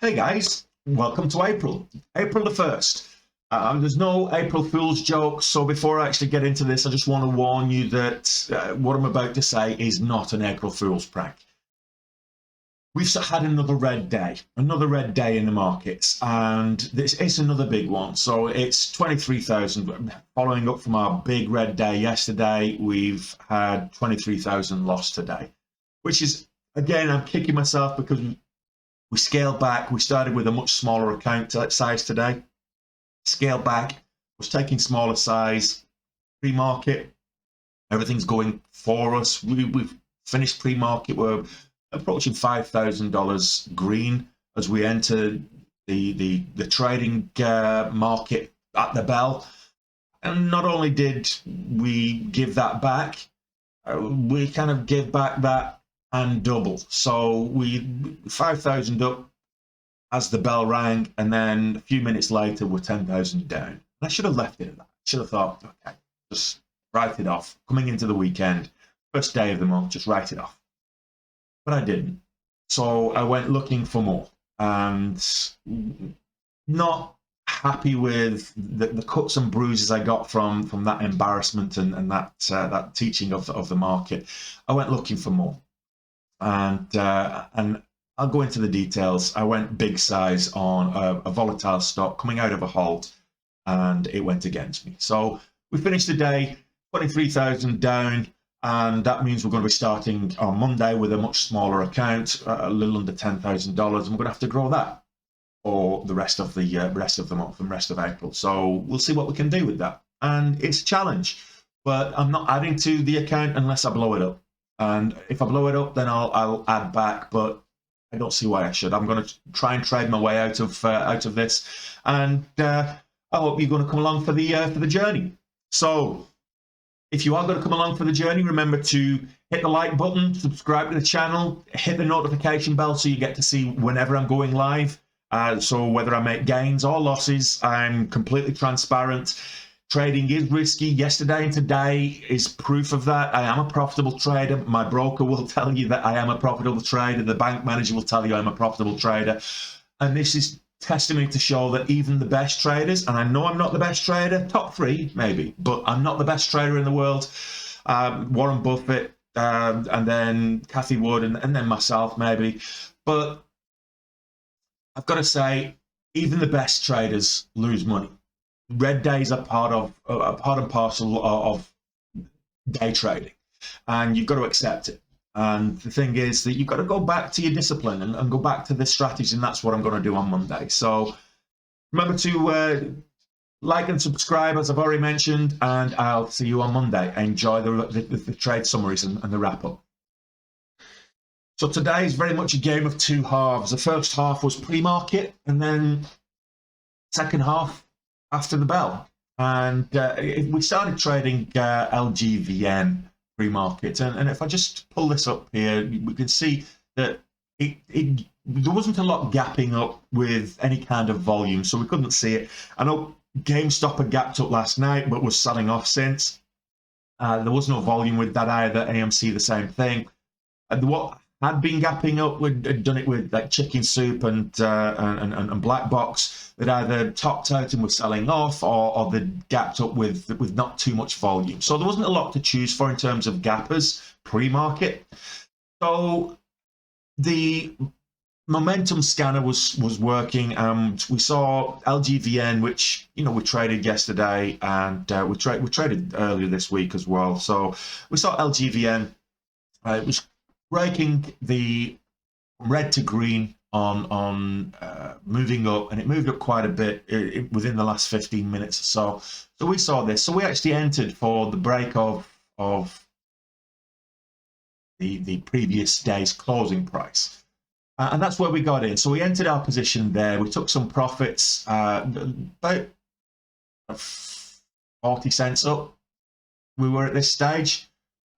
Hey guys, welcome to April the 1st. There's no April Fool's jokes, so before I actually get into this, I just want to warn you that what I'm about to say is not an April Fool's prank. We've had another red day in the markets, and it's another big one. So it's 23,000. Following up from our big red day yesterday, we've had 23,000 lost today, which is, again, I'm kicking myself because we scaled back. We started with a much smaller account size today. Scaled back, was taking smaller size. Pre-market, everything's going for us. We've finished pre-market. We're approaching $5,000 green as we enter the trading market at the bell. And not only did we give that back, we kind of give back that and double. So we 5,000 up as the bell rang, and then a few minutes later we're 10,000 down. And I should have left it at that. I should have thought, okay, just write it off. Coming into the weekend, first day of the month, just write it off. But I didn't. So I went looking for more, and not happy with the cuts and bruises I got from that embarrassment and that teaching of the market. I went looking for more. And I'll go into the details. I went big size on a volatile stock coming out of a halt, and it went against me. So we finished the day 23,000 down, and that means we're going to be starting on Monday with a much smaller account, a little under $10,000, and we're going to have to grow that for the rest of the month and rest of April. So we'll see what we can do with that. And it's a challenge, but I'm not adding to the account unless I blow it up. And if I blow it up, then I'll add back, but I don't see why I should. I'm going to try and trade my way out of this, and I hope you're going to come along for the journey. So if you are going to come along for the journey, remember to hit the like button, subscribe to the channel, hit the notification bell so you get to see whenever I'm going live. So whether I make gains or losses, I'm completely transparent. Trading is risky. Yesterday and today is proof of that. I am a profitable trader. My broker will tell you that I am a profitable trader. The bank manager will tell you I'm a profitable trader. And this is testimony to show that even the best traders, and I know I'm not the best trader, top three maybe, but I'm not the best trader in the world. Warren Buffett, and then Cathie Wood, and then myself maybe. But I've got to say, even the best traders lose money. Red days are part and parcel of day trading, and you've got to accept it. And the thing is that you've got to go back to your discipline and go back to the strategy, and that's what I'm going to do on Monday. So remember to like and subscribe, as I've already mentioned, and I'll see you on Monday. Enjoy the trade summaries and the wrap-up. So today is very much a game of two halves. The first half was pre-market, and then second half after the bell. And we started trading LGVN pre-market, and if I just pull this up here, we can see that there wasn't a lot gapping up with any kind of volume, so we couldn't see it. I know GameStop had gapped up last night, but was selling off since. There was no volume with that either. AMC, the same thing. And what had been gapping up, had done it with like Chicken Soup and Black Box, that either topped out and were selling off, or they'd gapped up with not too much volume. So there wasn't a lot to choose for in terms of gappers pre-market. So the momentum scanner was working, and we saw LGVN, which we traded yesterday, and we traded earlier this week as well. So we saw LGVN. It was breaking the red to green on moving up, and it moved up quite a bit within the last 15 minutes or so. So we saw this. So we actually entered for the break of the previous day's closing price. And that's where we got in. So we entered our position there. We took some profits, about 40 cents up. We were at this stage.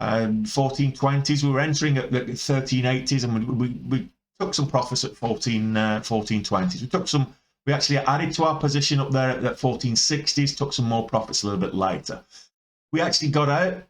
1420s. We were entering at 1380s, and we took some profits at 1420s. We actually added to our position up there at 1460s. Took some more profits a little bit later. We actually got out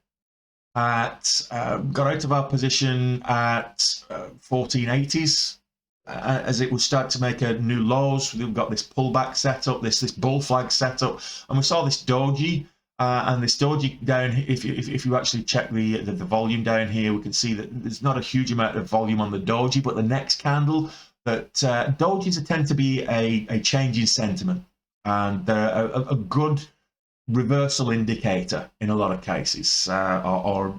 of our position at 1480s. as it would start to make a new lows. We've got this pullback setup, this bull flag setup, and we saw this doji. And this doji down, if you actually check the volume down here, we can see that there's not a huge amount of volume on the doji, but the next candle, that dojis tend to be a change in sentiment, and they're a good reversal indicator in a lot of cases, or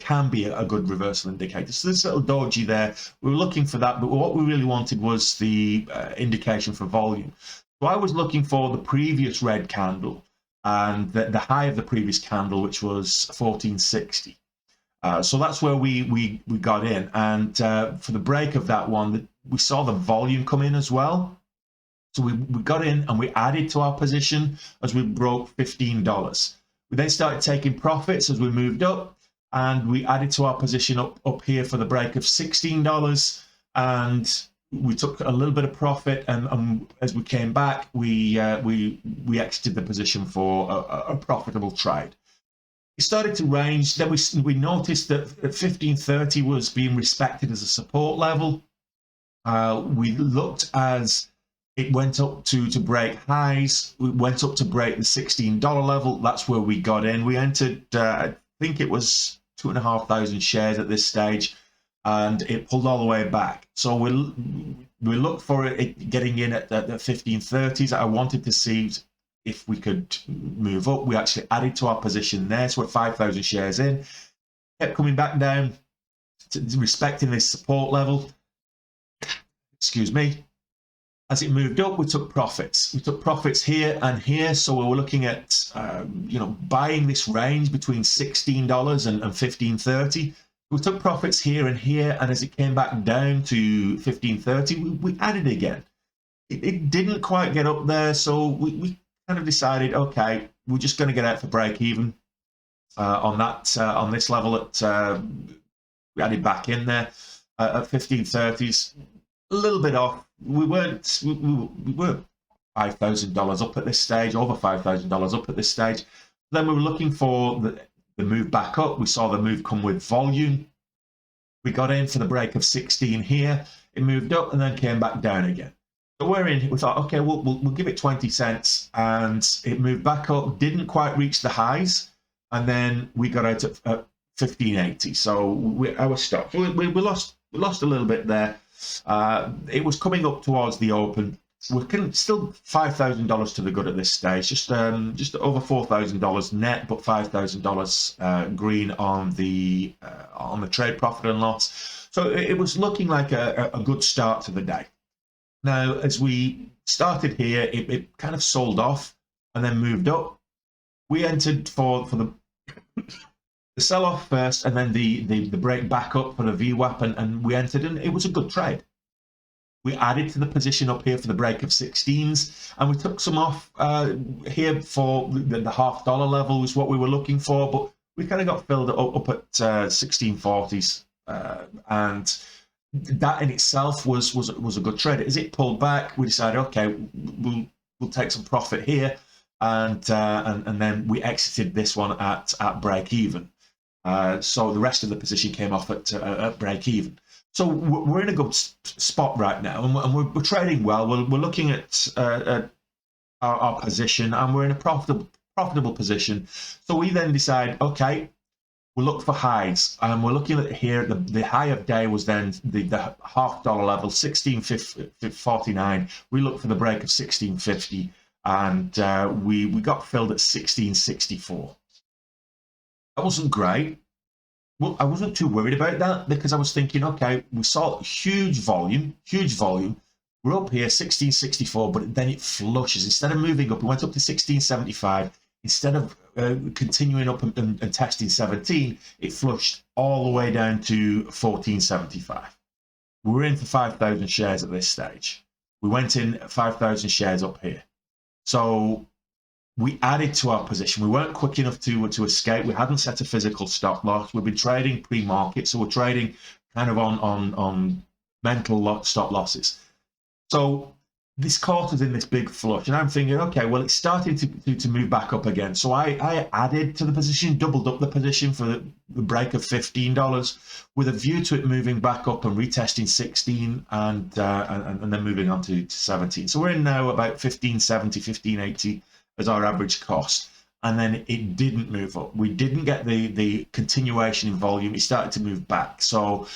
can be a good reversal indicator. So this little doji there, we were looking for that, but what we really wanted was the indication for volume. So I was looking for the previous red candle and the high of the previous candle, which was 1460. So that's where we got in, and for the break of that one, we saw the volume come in as well. So we got in and we added to our position as we broke $15. We then started taking profits as we moved up, and we added to our position up here for the break of $16, and we took a little bit of profit, and as we came back, we exited the position for a profitable trade. It started to range. Then we noticed that 1530 was being respected as a support level. We looked as it went up to break highs. We went up to break the $16 level. That's where we got in. We entered, I think it was 2,500 shares at this stage, and it pulled all the way back. So we looked for it getting in at the 1530s. I wanted to see if we could move up. We actually added to our position there, so we're 5,000 shares in. Kept coming back down, respecting this support level. Excuse me. As it moved up, we took profits. We took profits here and here, so we were looking at buying this range between $16 and $15.30. We took profits here and here, and as it came back down to $15.30, we added again. It didn't quite get up there, so we kind of decided, okay, we're just going to get out for break even on this level. We added back in there at 1530s, a little bit off. We were $5,000 up at this stage, over $5,000 up at this stage. Then we were looking for the move back up. We saw the move come with volume. We got in for the break of 16 here. It moved up and then came back down again. So we're in. We thought, okay, we'll give it 20 cents, and it moved back up. Didn't quite reach the highs, and then we got out at 1580. So I was stopped. We lost a little bit there. It was coming up towards the open. We're still $5,000 to the good at this stage. Just over $4,000 net, but $5,000 green on the trade profit and loss. So it was looking like a good start to the day. Now, as we started here, it kind of sold off and then moved up. We entered for the sell-off first, and then the break back up for the VWAP, and we entered, and it was a good trade. We added to the position up here for the break of 16s, and we took some off here for the $0.50 level was what we were looking for, but we kind of got filled up at 1640s, and that in itself was a good trade. As it pulled back, we decided, okay, we'll take some profit here, and then we exited this one at break even. So the rest of the position came off at break even. So we're in a good spot right now, and we're trading well. We're looking at our position, and we're in a profitable position. So we then decide, okay, we'll look for highs, and we're looking at here. The high of day was then the $0.50 level, 16.49. We looked for the break of 16.50, and we got filled at 16.64. That wasn't great. Well, I wasn't too worried about that, because I was thinking, okay, we saw huge volume. We're up here, 1664, but then it flushes. Instead of moving up, it went up to 1675. Instead of continuing up and testing 17, it flushed all the way down to 1475. We're in for 5,000 shares at this stage. We went in at 5,000 shares up here. So we added to our position. We weren't quick enough to escape. We hadn't set a physical stop loss. We've been trading pre-market, so we're trading kind of on mental stop losses. So this caught us in this big flush, and I'm thinking, okay, well, it's starting to move back up again. So I added to the position, doubled up the position for the break of $15 with a view to it moving back up and retesting 16 and then moving on to 17. So we're in now about 1570, 1580 as our average cost. And then it didn't move up. We didn't get the continuation in volume. It started to move back. So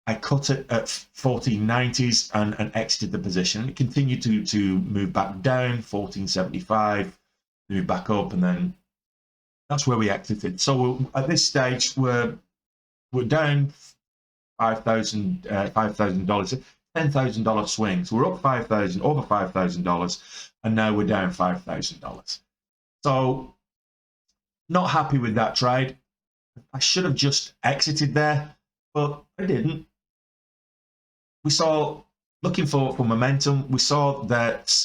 I cut it at 1490s and exited the position. It continued to move back down, 1475, move back up, and then that's where we exited. So at this stage, we're down $5,000, $10,000 swing. So we're up $5,000, over $5,000, and now we're down $5,000. So not happy with that trade. I should have just exited there, but I didn't. We saw, looking for momentum, we saw that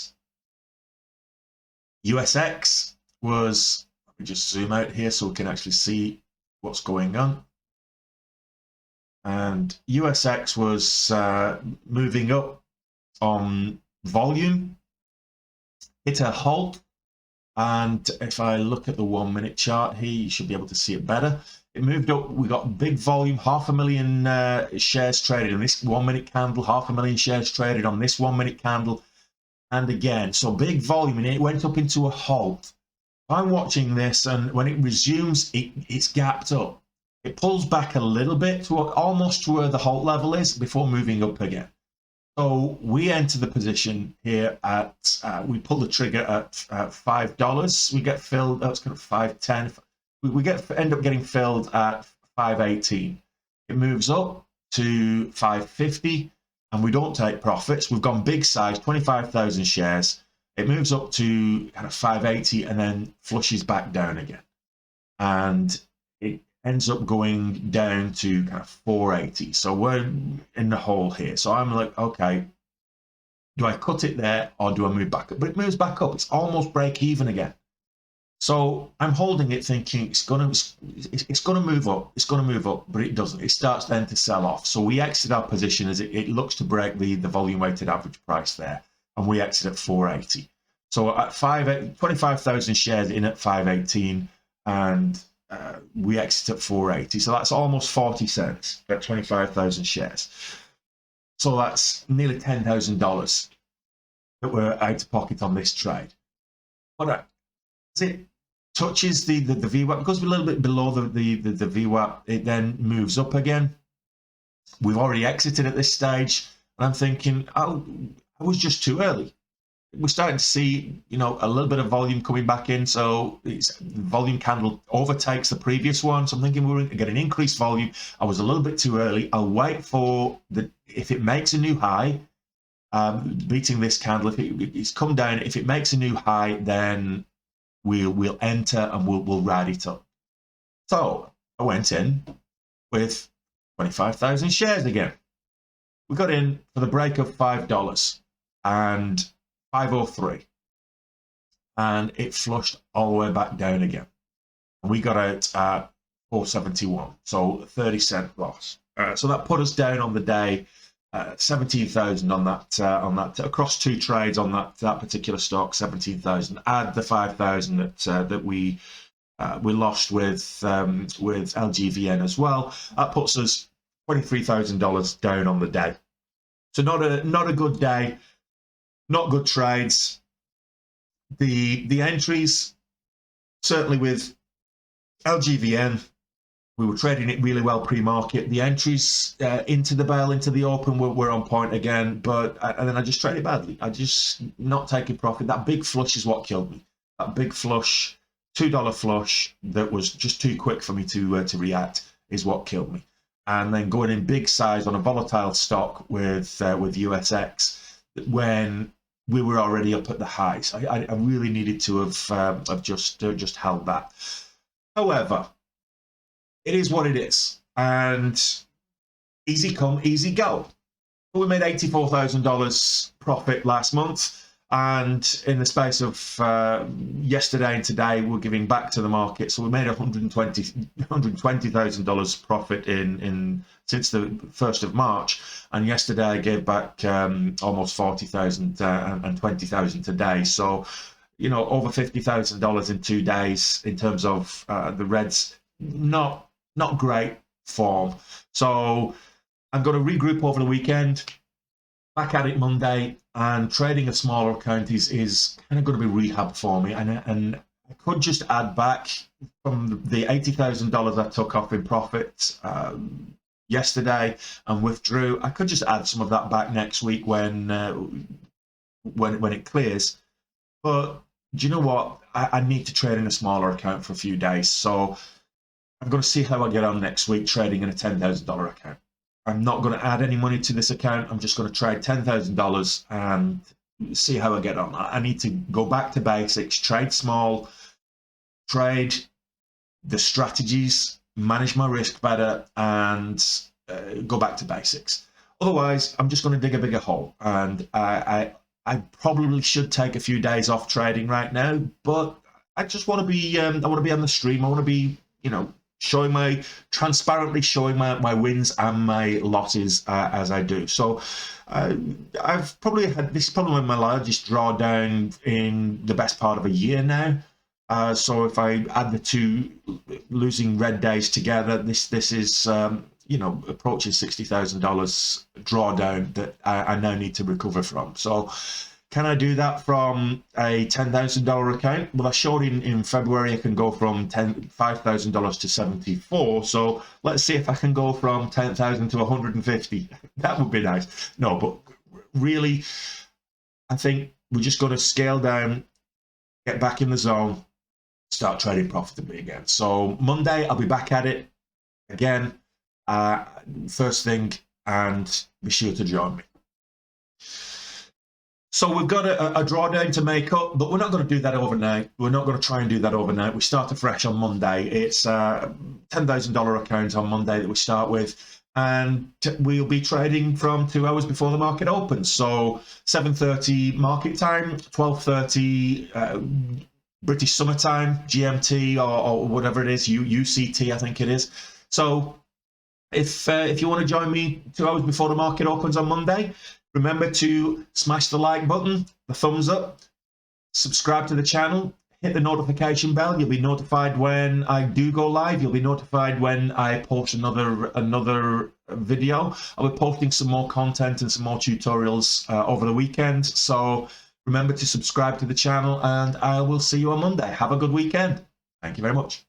USX was, let me just zoom out here so we can actually see what's going on. And USX was moving up on volume, hit a halt. And if I look at the 1 minute chart here, you should be able to see it better. It moved up. We got big volume, 500,000 shares traded on this 1 minute candle, 500,000 shares traded on this 1 minute candle. And again, so big volume, and it went up into a halt. I'm watching this, and when it resumes, it's gapped up. It pulls back a little bit to almost to where the halt level is before moving up again. So we enter the position here at, we pull the trigger at $5. We get filled, that's kind of 510. We end up getting filled at 518. It moves up to 550, and we don't take profits. We've gone big size, 25,000 shares. It moves up to kind of 580 and then flushes back down again. And it ends up going down to kind of 480. So we're in the hole here. So I'm like, okay, do I cut it there or do I move back up? But it moves back up. It's almost break even again. So I'm holding it thinking it's gonna move up, but it doesn't. It starts then to sell off. So we exit our position as it looks to break the volume weighted average price there, and we exit at 480. So at 25,000 shares in at 518, and we exit at 480. So that's almost 40 cents at 25,000 shares. So that's nearly $10,000 that we're out of pocket on this trade. But as it touches the VWAP, because we're a little bit below the VWAP, it then moves up again. We've already exited at this stage, and I'm thinking, oh, I was just too early. We're starting to see, a little bit of volume coming back in. So the volume candle overtakes the previous one. So I'm thinking we're going to get an increased volume. I was a little bit too early. I'll wait for if it makes a new high, beating this candle. If it's come down, if it makes a new high, then we'll enter and we'll ride it up. So I went in with 25,000 shares again. We got in for the break of $5 and 503, and it flushed all the way back down again. And we got out at 471, so 30-cent loss. So that put us down on the day 17,000 on that across two trades on that particular stock. 17,000. Add the 5,000 that we lost with LGVN as well. That puts us $23,000 down on the day. So not a good day. Not good trades. The entries, certainly with LGVN, we were trading it really well pre-market. The entries into the bell, into the open were on point again, and then I just traded badly. I just not taking profit. That big flush is what killed me. That big flush, $2 flush that was just too quick for me to react is what killed me. And then going in big size on a volatile stock with USX when we were already up at the highs. I really needed to have just held that. However, it is what it is, and easy come, easy go. We made $84,000 profit last month. And in the space of yesterday and today, we're giving back to the market. So we made $120,000 profit in since the 1st of March. And yesterday I gave back almost 40,000 and 20,000 today. So, you know, over $50,000 in 2 days in terms of the Reds. Not great form. So I'm going to regroup over the weekend. Back at it Monday, and trading a smaller account is kind of going to be rehab for me, and I could just add back from the $80,000 I took off in profit yesterday and withdrew. I could just add some of that back next week when it clears. But do you know what? I need to trade in a smaller account for a few days, so I'm going to see how I get on next week trading in a $10,000 account. I'm not going to add any money to this account. I'm just going to trade $10,000 and see how I get on. I need to go back to basics, trade small, trade the strategies, manage my risk better, and go back to basics. Otherwise, I'm just going to dig a bigger hole. And I probably should take a few days off trading right now, but I just want to be I want to be on the stream. I want to be, you know, transparently showing my wins and my losses as I do. So I've probably had, this is probably my largest drawdown in the best part of a year now. So if I add the two losing red days together, this is you know, approaching $60,000 drawdown that I now need to recover from. So can I do that from a $10,000 account? Well, I showed in February I can go from $5,000 to 74. So let's see if I can go from 10,000 to 150. That would be nice. No, but really, I think we're just going to scale down, get back in the zone, start trading profitably again. So Monday I'll be back at it again, first thing, and be sure to join me. So we've got a drawdown to make up, but we're not going to do that overnight. We're not going to try and do that overnight. We start afresh on Monday. It's a $10,000 account on Monday that we start with, and we'll be trading from 2 hours before the market opens. So 7:30 market time, 12:30 British summertime, GMT or whatever it is, UCT I think it is. So if you want to join me 2 hours before the market opens on Monday, remember to smash the like button, the thumbs up, subscribe to the channel, hit the notification bell. You'll be notified when I do go live. You'll be notified when I post another video. I'll be posting some more content and some more tutorials over the weekend. So remember to subscribe to the channel, and I will see you on Monday. Have a good weekend. Thank you very much.